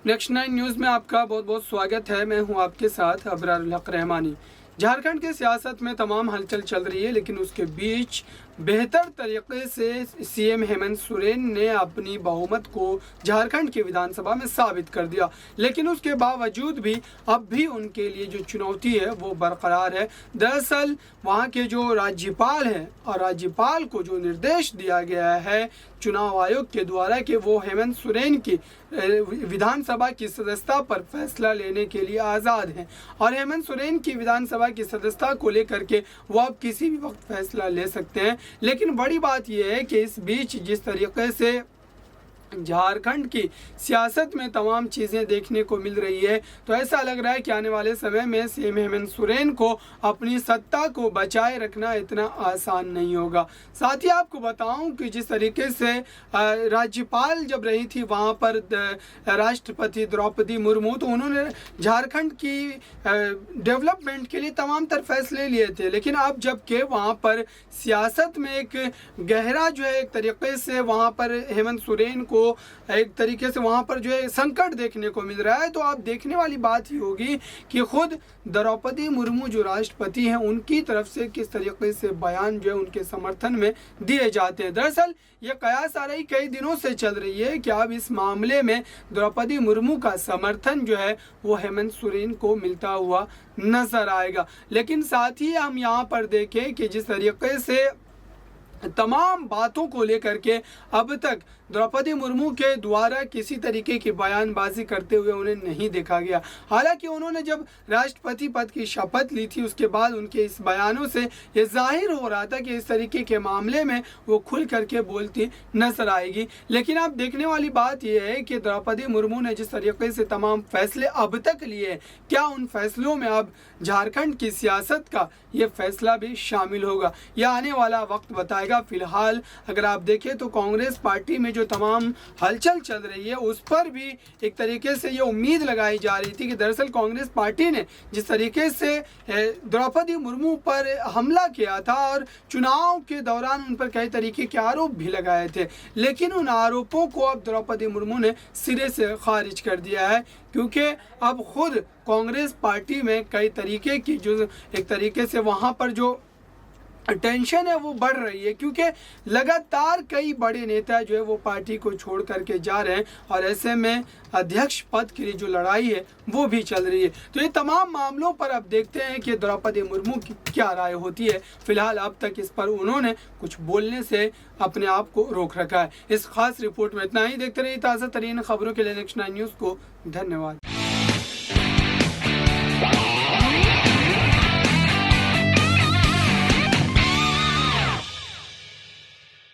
Next 9 news में आपका बहुत बहुत स्वागत है। मैं हूं आपके साथ अबरारुल हक रहमानी। झारखंड के सियासत में तमाम हलचल चल रही है, लेकिन उसके बीच बेहतर तरीके से सीएम हेमंत सोरेन ने अपनी बहुमत को झारखंड की विधानसभा में साबित कर दिया। लेकिन उसके बावजूद भी अब भी उनके लिए जो चुनौती है वो बरकरार है। दरअसल वहाँ के जो राज्यपाल हैं और राज्यपाल को जो निर्देश दिया गया है चुनाव आयोग के द्वारा कि वो हेमंत सोरेन की विधानसभा की सदस्यता पर फैसला लेने के लिए आज़ाद हैं और हेमंत सोरेन की विधानसभा की सदस्यता को लेकर के वो अब किसी भी वक्त फैसला ले सकते हैं। लेकिन बड़ी बात यह है कि इस बीच जिस तरीके से झारखंड की सियासत में तमाम चीज़ें देखने को मिल रही है, तो ऐसा लग रहा है कि आने वाले समय में सीएम हेमंत सोरेन को अपनी सत्ता को बचाए रखना इतना आसान नहीं होगा। साथ ही आपको बताऊं कि जिस तरीके से राज्यपाल जब रही थी वहां पर राष्ट्रपति द्रौपदी मुर्मू, तो उन्होंने झारखंड की डेवलपमेंट के लिए तमाम तर फैसले लिए थे। लेकिन अब जबकि वहां पर सियासत में एक गहरा जो है एक तरीके से वहां पर हेमंत सोरेन को एक तरीके से वहां पर जो है संकट देखने को मिल रहा है, तो आप देखने वाली बात ही होगी कि खुद द्रौपदी मुर्मू जो राष्ट्रपति हैं उनकी तरफ से किस तरीके से बयान जो है उनके समर्थन में दिए जाते हैं। दरअसल ये कयास आ रही कई दिनों से चल रही है कि अब इस मामले में द्रौपदी मुर्मू का समर्थन जो है वो हेमंत सोरेन को मिलता हुआ नजर आएगा। लेकिन साथ ही हम यहाँ पर देखें कि जिस तरीके से तमाम बातों को लेकर के अब तक द्रौपदी मुर्मू के द्वारा किसी तरीके की बयानबाजी करते हुए उन्हें नहीं देखा गया। हालांकि उन्होंने जब राष्ट्रपति पद की शपथ ली थी उसके बाद उनके इस बयानों से ये जाहिर हो रहा था कि इस तरीके के मामले में वो खुल करके बोलती नजर आएगी। लेकिन अब देखने वाली बात यह है कि द्रौपदी मुर्मू ने जिस तरीके से तमाम फैसले अब तक लिए, क्या उन फैसलों में अब झारखंड की सियासत का ये फैसला भी शामिल होगा, यह आने वाला वक्त बताएगा। फिलहाल अगर आप देखें तो कांग्रेस पार्टी में जो तमाम हलचल चल रही है उस पर भी एक तरीके से ये उम्मीद लगाई जा रही थी कि दरअसल कांग्रेस पार्टी ने जिस तरीके से द्रौपदी मुर्मू पर हमला किया था और चुनाव के दौरान उन पर कई तरीके के आरोप भी लगाए थे, लेकिन उन आरोपों को अब द्रौपदी मुर्मू ने सिरे से खारिज कर दिया है, क्योंकि अब खुद कांग्रेस पार्टी में कई तरीके की जो एक तरीके से वहाँ पर जो टेंशन है वो बढ़ रही है, क्योंकि लगातार कई बड़े नेता जो है वो पार्टी को छोड़ करके जा रहे हैं और ऐसे में अध्यक्ष पद के लिए जो लड़ाई है वो भी चल रही है। तो ये तमाम मामलों पर अब देखते हैं कि द्रौपदी मुर्मू की क्या राय होती है। फिलहाल अब तक इस पर उन्होंने कुछ बोलने से अपने आप को रोक रखा है। इस खास रिपोर्ट में इतना ही। देखते रहिए ताज़ा तरीन खबरों के लिए नेक्स्ट 9 न्यूज़ को। धन्यवाद।